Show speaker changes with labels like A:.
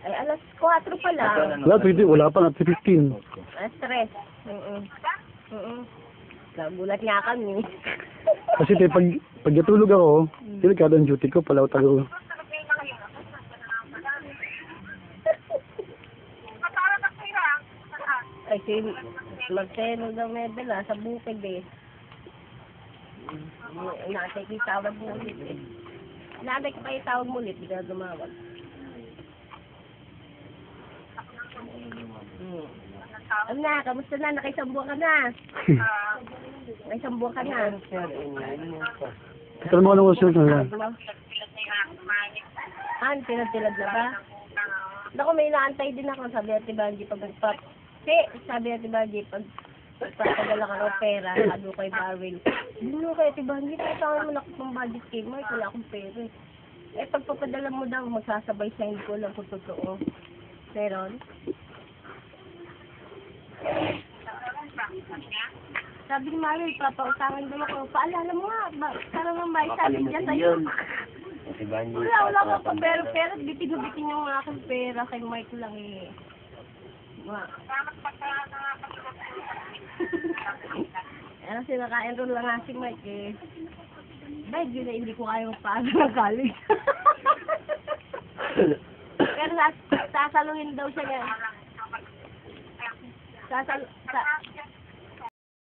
A: Ay, alas 4 pa lang.
B: Wala, wala pa nga, 15.
A: Alas 3. Nagulat nga kami.
B: Kasi te, pag natulog ako, delikado ang duty ko, pala tayo.
A: Ay, si Marcelo daw medal sa bukid eh. Natay ko itawag mo ulit eh. Natay ko pa itawag mo ulit, hindi ka dumawag. Ano na, kamusta na? Nakaisang buwan ka na. Nakaisang buwan ka na.
B: Ito mo anong usunod na lang.
A: Tinad-tilad na ba? Naku, may inaantay din ako. Sabi Ate Banji, sabi Ate Banji, pag pagpapadala ka ng pera, sabi ko kay Barwin, hindi mo kay Ate Banji, tatawin mo na ako pang budget kay Mark, wala akong pera. Eh, pagpapadala mo daw, magsasabay sign ko lang kung totoo. Meron? Sabi ni Marwin, papautangan daw ako. Paalala mo nga, para mamay sabi niya sa'yo. Wala akong pera, bitin-bitin yung aking pera kay Mark lang eh. Ano, sinakain ron lang nga si Mike eh. Dahil yun na hindi ko kaya magpaano ng college. Pero sasaluhin daw siya nga.